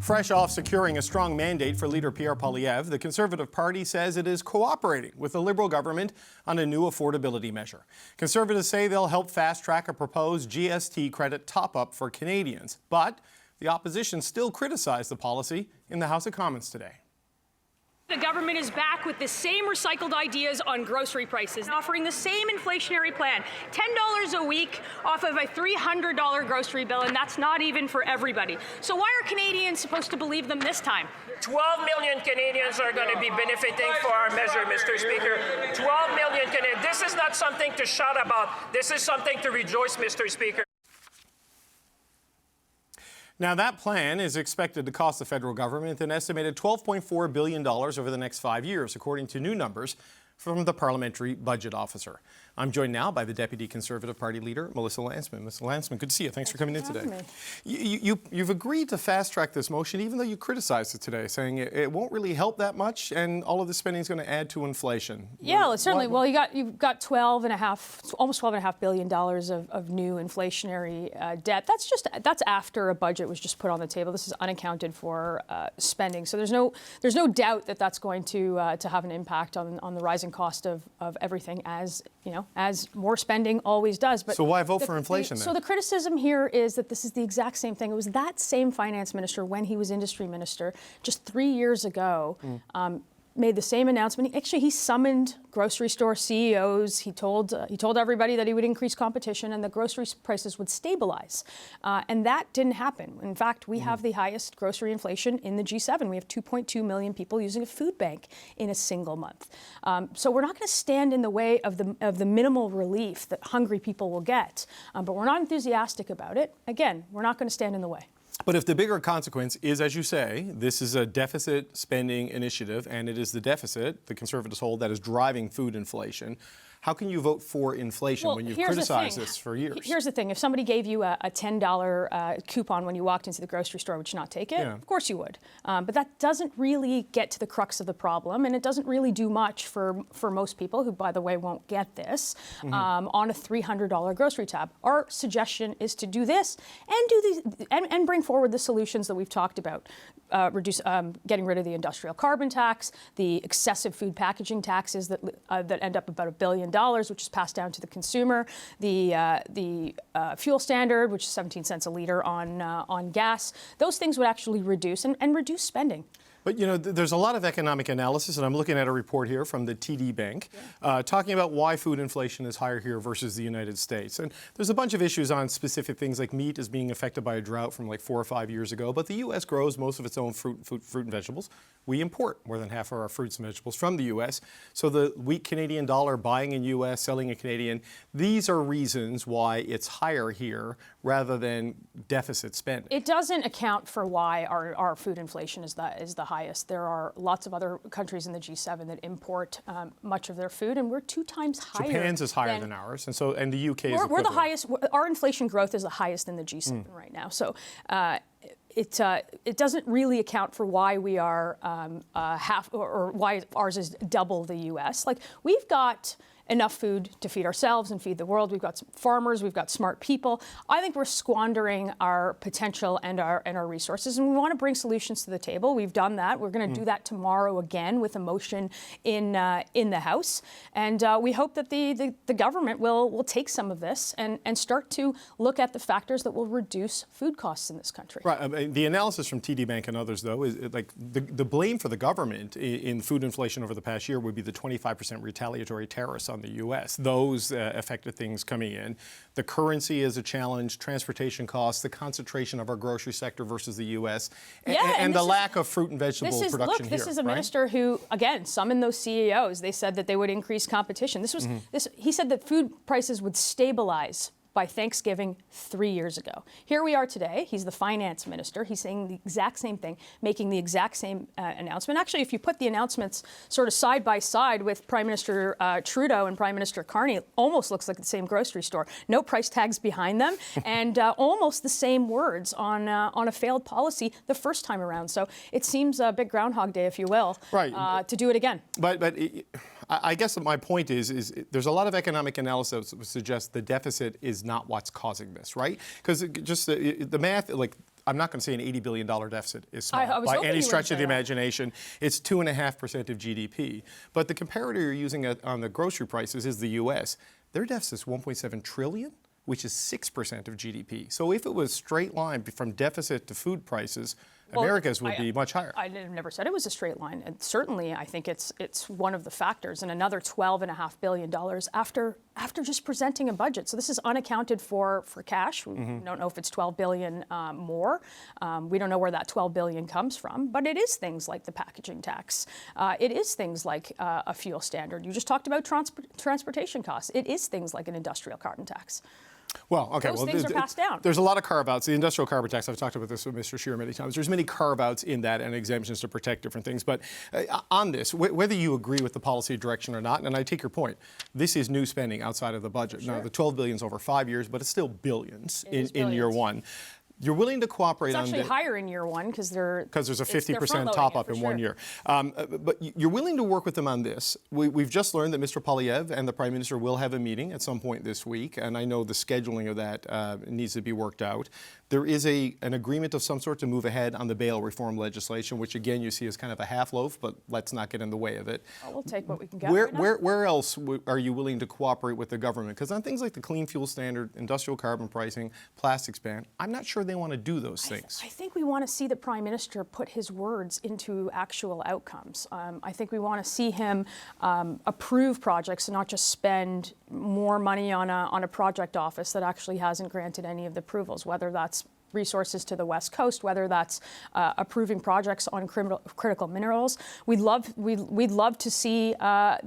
Fresh off securing a strong mandate for leader Pierre Poilievre, the Conservative Party says it is cooperating with the Liberal government on a new affordability measure. Conservatives say they'll help fast-track a proposed GST credit top-up for Canadians. But the opposition still criticized the policy in the House of Commons today. The government is back with the same recycled ideas on grocery prices, offering the same inflationary plan, $10 a week off of a $300 grocery bill, and that's not even for everybody. So why are Canadians supposed to believe them this time? 12 million Canadians are going to be benefiting for our measure, Mr. Speaker. 12 million Canadians. This is not something to shout about. This is something to rejoice, Mr. Speaker. Now, that plan is expected to cost the federal government an estimated $12.4 billion over the next 5 years, according to new numbers from the Parliamentary Budget Officer. I'm joined now by the Deputy Conservative Party leader, Melissa Lantsman. Ms. Lantsman, good to see you. Thanks for coming in today. You've agreed to fast-track this motion, even though you criticized it today, saying it won't really help that much, and all of the spending is going to add to inflation. Yeah, well, certainly. Well, you've got almost $12.5 billion of new inflationary debt. That's after a budget was just put on the table. This is unaccounted for spending. So there's no doubt that that's going to have an impact on the rising cost of everything, as more spending always does. But so why vote for inflation then? So the criticism here is that this is the exact same thing. It was that same finance minister when he was industry minister just 3 years ago. Made the same announcement. Actually, he summoned grocery store CEOs. He told everybody that he would increase competition and the grocery prices would stabilize. And that didn't happen. In fact, we have the highest grocery inflation in the G7. We have 2.2 million people using a food bank in a single month. So we're not going to stand in the way of the minimal relief that hungry people will get. But we're not enthusiastic about it. Again, we're not going to stand in the way. But if the bigger consequence is, as you say, this is a deficit spending initiative, and it is the deficit, the Conservatives hold, that is driving food inflation, how can you vote for inflation when you've criticized this for years? Here's the thing. If somebody gave you a $10 coupon when you walked into the grocery store, would you not take it? Yeah. Of course you would. But that doesn't really get to the crux of the problem, and it doesn't really do much for most people who, by the way, won't get this on a $300 grocery tab. Our suggestion is to do this and bring forward the solutions that we've talked about. Getting rid of the industrial carbon tax, the excessive food packaging taxes that end up about $1 billion, which is passed down to the consumer, the fuel standard, which is 17 cents a liter on gas. Those things would actually reduce and reduce spending. But, there's a lot of economic analysis, and I'm looking at a report here from the TD Bank talking about why food inflation is higher here versus the United States. And there's a bunch of issues on specific things, like meat is being affected by a drought from like 4 or 5 years ago. But the U.S. grows most of its own fruit and vegetables. We import more than half of our fruits and vegetables from the U.S. So the weak Canadian dollar, buying in U.S., selling in Canadian, these are reasons why it's higher here rather than deficit spending. It doesn't account for why our food inflation is the highest. There are lots of other countries in the G7 that import much of their food, and we're 2 times higher. Japan's is higher than ours, and the UK is we're the highest. Our inflation growth is the highest in the G7 right now. So. It doesn't really account for why we are half, or why ours is double the U.S. Like, we've got enough food to feed ourselves and feed the world. We've got some farmers, we've got smart people. I think we're squandering our potential and our resources, and we want to bring solutions to the table. We've done that. We're going to do that tomorrow again with a motion in the House, and we hope that the government will take some of this and start to look at the factors that will reduce food costs in this country. Right. I mean, the analysis from TD Bank and others, though, is like the blame for the government in food inflation over the past year would be the 25% retaliatory tariffs on the U.S. Those affected things coming in. The currency is a challenge, transportation costs, the concentration of our grocery sector versus the U.S., and the lack of fruit and vegetable production here. This is a minister who, again, summoned those CEOs. They said that they would increase competition. He said that food prices would stabilize by Thanksgiving 3 years ago. Here we are today. He's the finance minister. He's saying the exact same thing, making the exact same announcement. Actually, if you put the announcements sort of side by side with Prime Minister Trudeau and Prime Minister Carney, it almost looks like the same grocery store. No price tags behind them, and almost the same words on a failed policy the first time around. So it seems a big Groundhog Day, if you will, to do it again. But I guess my point is there's a lot of economic analysis that would suggest the deficit is not what's causing this, right? Because just the math, like I'm not going to say an $80 billion deficit is small I was by hoping any you stretch would of the say that. imagination. It's 2.5% of GDP. But the comparator you're using on the grocery prices is the U.S. Their deficit is $1.7 trillion, which is 6% of GDP. So if it was straight line from deficit to food prices, America's would be much higher. I never said it was a straight line. And certainly, I think it's one of the factors. And another $12.5 billion after just presenting a budget. So this is unaccounted for cash. We don't know if it's $12 billion more. We don't know where that $12 billion comes from. But it is things like the packaging tax. It is things like a fuel standard. You just talked about transportation costs. It is things like an industrial carbon tax. Well, okay. Those things are passed down. There's a lot of carve-outs. The industrial carbon tax, I've talked about this with Mr. Scheer many times. There's many carve-outs in that and exemptions to protect different things. But on this, whether you agree with the policy direction or not, and I take your point, this is new spending outside of the budget. Sure. Now, the $12 billion is over 5 years, but it's still billions in year one. You're willing to cooperate on that. It's actually higher in year one because there's a 50% top up in 1 year. But you're willing to work with them on this. We've just learned that Mr. Poilievre and the Prime Minister will have a meeting at some point this week, and I know the scheduling of that needs to be worked out. There is an agreement of some sort to move ahead on the bail reform legislation, which again you see as kind of a half loaf, but let's not get in the way of it. Well, we'll take what we can get. Where else are you willing to cooperate with the government? Because on things like the clean fuel standard, industrial carbon pricing, plastics ban, I'm not sure they want to do those things. I think we want to see the Prime Minister put his words into actual outcomes. I think we want to see him approve projects and not just spend more money on a project office that actually hasn't granted any of the approvals, whether that's resources to the West Coast, whether that's approving projects on critical minerals. We'd love to see a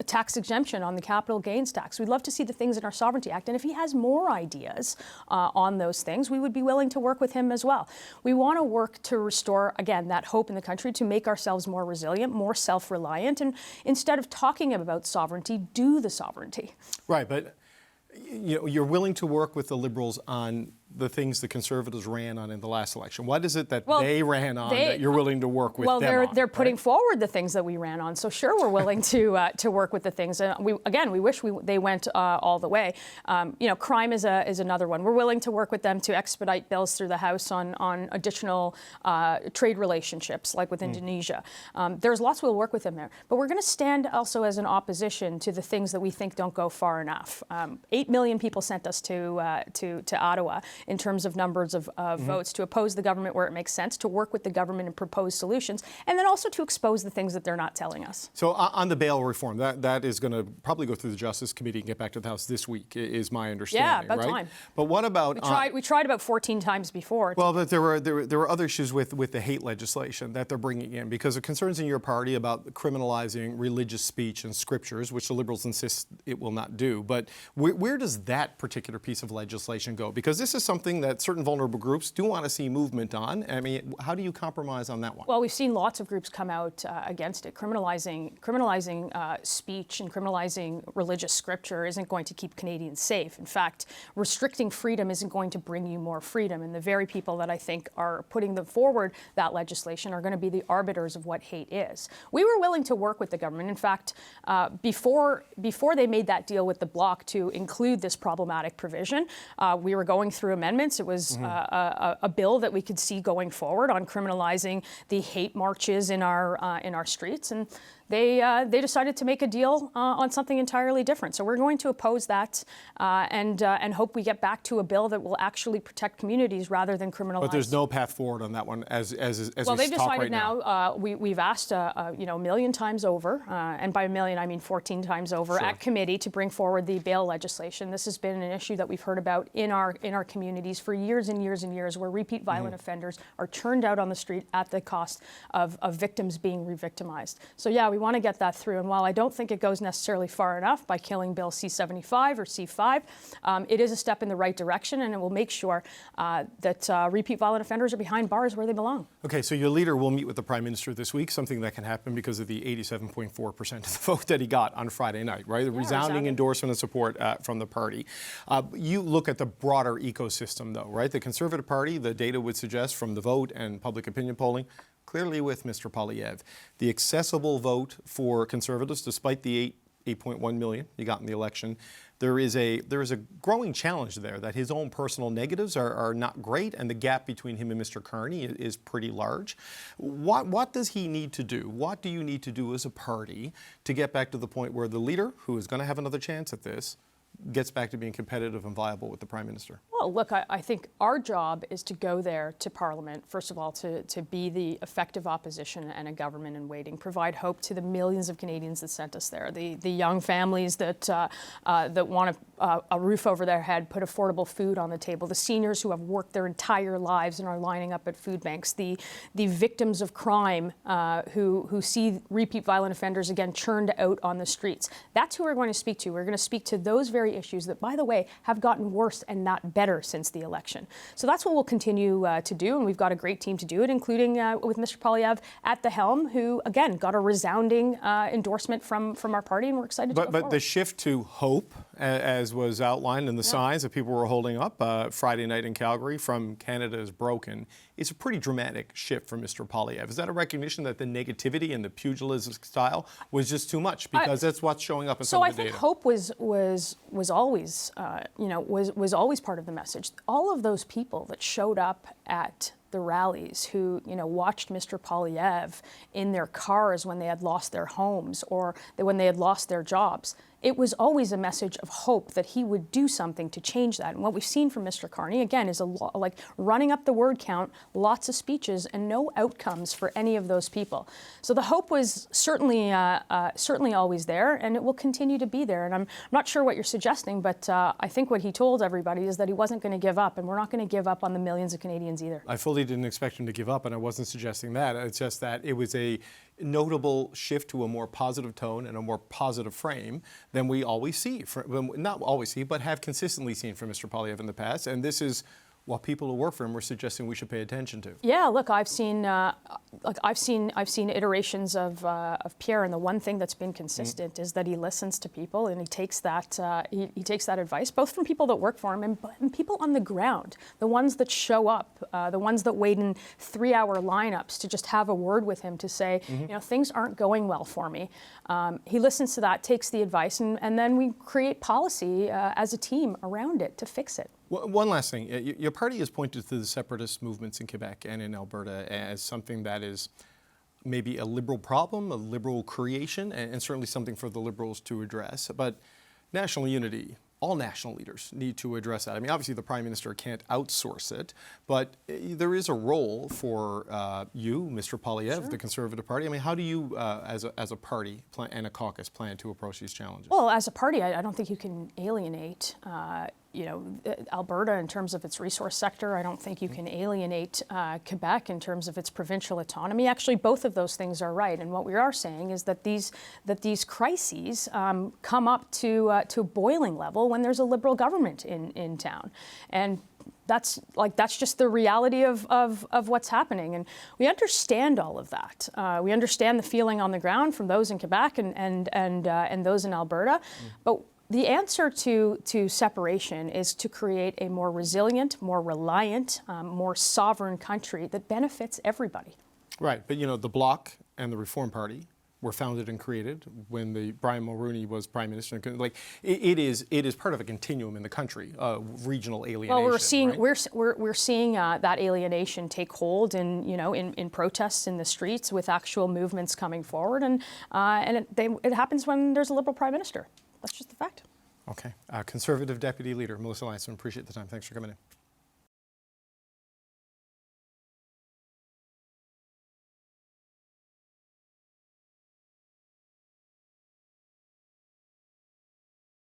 tax exemption on the capital gains tax. We'd love to see the things in our Sovereignty Act. And if he has more ideas on those things, we would be willing to work with him as well. We want to work to restore, again, that hope in the country, to make ourselves more resilient, more self-reliant, and instead of talking about sovereignty, do the sovereignty. Right, but you're willing to work with the Liberals on the things the Conservatives ran on in the last election. What is it that they ran on that you're willing to work with them on? They're putting forward the things that we ran on. So sure, we're willing to work with the things. We wish they went all the way. Crime is another one. We're willing to work with them to expedite bills through the House on additional trade relationships, like with Indonesia. There's lots we'll work with them there. But we're going to stand also as an opposition to the things that we think don't go far enough. 8 million people sent us to Ottawa in terms of numbers of votes, to oppose the government where it makes sense, to work with the government and propose solutions, and then also to expose the things that they're not telling us. So on the bail reform, that is going to probably go through the Justice Committee and get back to the House this week, is my understanding. Yeah, about right? time. But what about... We tried about 14 times before. Well, but there were other issues with the hate legislation that they're bringing in, because of concerns in your party about criminalizing religious speech and scriptures, which the Liberals insist it will not do. But where does that particular piece of legislation go? Because this is something that certain vulnerable groups do want to see movement on. I mean, how do you compromise on that one? Well, we've seen lots of groups come out against it. Criminalizing speech and criminalizing religious scripture isn't going to keep Canadians safe. In fact, restricting freedom isn't going to bring you more freedom. And the very people that I think are putting forward that legislation are going to be the arbiters of what hate is. We were willing to work with the government. In fact, before they made that deal with the Bloc to include this problematic provision, we were going through amendments. It was a bill that we could see going forward on criminalizing the hate marches in our streets, and they decided to make a deal on something entirely different. So we're going to oppose that and hope we get back to a bill that will actually protect communities rather than criminalize. But there's no path forward on that one as well, they've decided right now. We've asked a million times over, and by a million I mean 14 times over, at committee to bring forward the bail legislation. This has been an issue that we've heard about in our communities for years and years and years, where repeat violent offenders are turned out on the street at the cost of victims being re-victimized. So yeah, we want to get that through. And while I don't think it goes necessarily far enough by killing Bill C-75 or C-5, it is a step in the right direction, and it will make sure that repeat violent offenders are behind bars where they belong. Okay, so your leader will meet with the Prime Minister this week, something that can happen because of the 87.4% of the vote that he got on Friday night, right? The resounding endorsement and support from the party. You look at the broader ecosystem, though, right? The Conservative Party, the data would suggest from the vote and public opinion polling, clearly with Mr. Poilievre. The accessible vote for Conservatives, despite the 8.1 million you got in the election. There is a growing challenge there that his own personal negatives are not great, and the gap between him and Mr. Carney is pretty large. What does he need to do? What do you need to do as a party to get back to the point where the leader, who is going to have another chance at this, gets back to being competitive and viable with the Prime Minister? Well, look, I think our job is to go there to Parliament, first of all, to be the effective opposition and a government in waiting, provide hope to the millions of Canadians that sent us there, the young families that want a roof over their head, put affordable food on the table, the seniors who have worked their entire lives and are lining up at food banks, the victims of crime who see repeat violent offenders again churned out on the streets. That's who we're going to speak to. We're going to speak to those very issues that, by the way, have gotten worse and not better since the election. So that's what we'll continue to do, and we've got a great team to do it, including with Mr. Poilievre at the helm, who, again, got a resounding endorsement from our party, and we're excited to go forward. But the shift to hope, as was outlined in the signs that people were holding up Friday night in Calgary from Canada is broken, it's a pretty dramatic shift for Mr. Poilievre. Is that a recognition that the negativity and the pugilism style was just too much? Because that's what's showing up in some of the data. So I think hope was always, was always part of the message. All of those people that showed up at the rallies who, watched Mr. Poilievre in their cars when they had lost their homes or when they had lost their jobs, it was always a message of hope that he would do something to change that. And what we've seen from Mr. Carney, again, is like running up the word count, lots of speeches, and no outcomes for any of those people. So the hope was certainly always there, and it will continue to be there. And I'm not sure what you're suggesting, but I think what he told everybody is that he wasn't going to give up, and we're not going to give up on the millions of Canadians either. I fully didn't expect him to give up, and I wasn't suggesting that. It's just that it was a notable shift to a more positive tone and a more positive frame than we always see, not always see, but have consistently seen from Mr. Poilievre in the past. And this is what people who work for him were suggesting we should pay attention to. Yeah, look, I've seen iterations of Pierre, and the one thing that's been consistent is that he listens to people, and he takes that advice, both from people that work for him and people on the ground, the ones that show up, the ones that wait in 3-hour lineups to just have a word with him to say, things aren't going well for me. He listens to that, takes the advice, and then we create policy as a team around it to fix it. One last thing. Your party has pointed to the separatist movements in Quebec and in Alberta as something that is maybe a Liberal problem, a Liberal creation, and certainly something for the Liberals to address. But national unity, all national leaders need to address that. I mean, obviously the Prime Minister can't outsource it, but there is a role for you, Mr. Poilievre, the Conservative Party. I mean, how do you, as a party and a caucus, plan to approach these challenges? Well, as a party, I don't think you can alienate Alberta in terms of its resource sector. I don't think you can alienate Quebec in terms of its provincial autonomy. Actually, both of those things are right. And what we are saying is that these crises come up to a boiling level when there's a Liberal government in town. And that's just the reality of what's happening. And we understand all of that. We understand the feeling on the ground from those in Quebec and those in Alberta. But the answer to separation is to create a more resilient, more reliant, more sovereign country that benefits everybody. Right, but the Bloc and the Reform Party were founded and created when Brian Mulroney was Prime Minister. Like it is part of a continuum in the country, regional alienation. Well, we're seeing right? we're seeing that alienation take hold in protests in the streets with actual movements coming forward, and it happens when there's a Liberal Prime Minister. That's just the fact. Okay. Conservative Deputy Leader Melissa Lantsman, appreciate the time. Thanks for coming in.